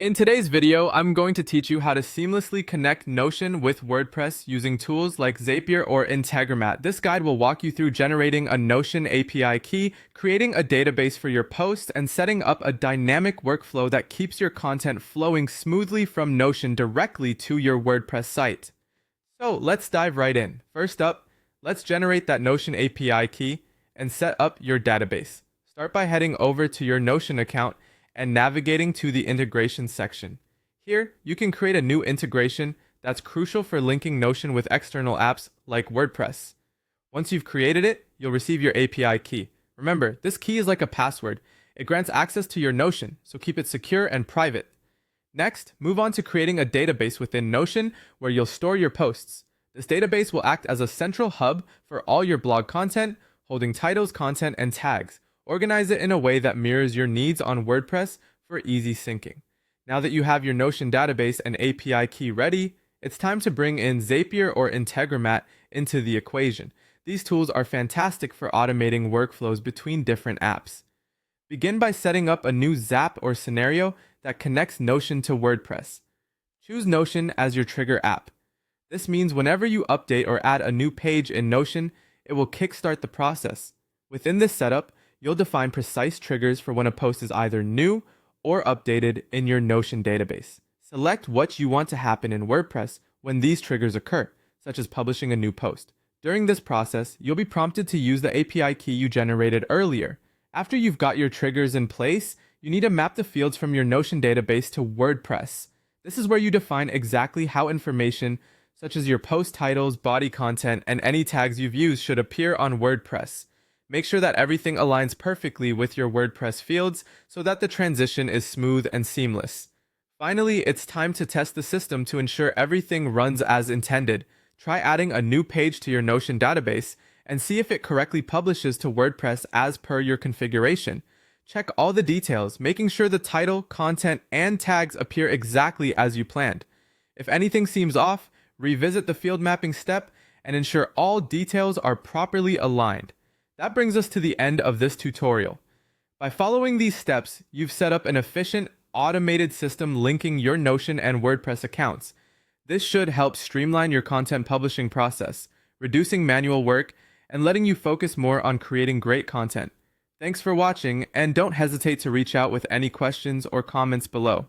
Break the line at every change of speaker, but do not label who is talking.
In today's video, I'm going to teach you how to seamlessly connect Notion with WordPress using tools like Zapier or Integromat. This guide will walk you through generating a Notion API key, creating a database for your posts, and setting up a dynamic workflow that keeps your content flowing smoothly from Notion directly to your WordPress site. So let's dive right in. First up, let's generate that Notion API key and set up your database. Start by heading over to your Notion account and navigating to the integration section. Here, you can create a new integration that's crucial for linking Notion with external apps like WordPress. Once you've created it, you'll receive your API key. Remember, this key is like a password. It grants access to your Notion, so keep it secure and private. Next, move on to creating a database within Notion where you'll store your posts. This database will act as a central hub for all your blog content, holding titles, content, and tags. Organize it in a way that mirrors your needs on WordPress for easy syncing. Now that you have your Notion database and API key ready, it's time to bring in Zapier or Integromat into the equation. These tools are fantastic for automating workflows between different apps. Begin by setting up a new Zap or scenario that connects Notion to WordPress. Choose Notion as your trigger app. This means whenever you update or add a new page in Notion, it will kickstart the process. Within this setup, you'll define precise triggers for when a post is either new or updated in your Notion database. Select what you want to happen in WordPress when these triggers occur, such as publishing a new post. During this process, you'll be prompted to use the API key you generated earlier. After you've got your triggers in place, you need to map the fields from your Notion database to WordPress. This is where you define exactly how information, such as your post titles, body content, and any tags you've used should appear on WordPress. Make sure that everything aligns perfectly with your WordPress fields so that the transition is smooth and seamless. Finally, it's time to test the system to ensure everything runs as intended. Try adding a new page to your Notion database and see if it correctly publishes to WordPress as per your configuration. Check all the details, making sure the title, content, and tags appear exactly as you planned. If anything seems off, revisit the field mapping step and ensure all details are properly aligned. That brings us to the end of this tutorial. By following these steps, you've set up an efficient, automated system linking your Notion and WordPress accounts. This should help streamline your content publishing process, reducing manual work, and letting you focus more on creating great content. Thanks for watching, and don't hesitate to reach out with any questions or comments below.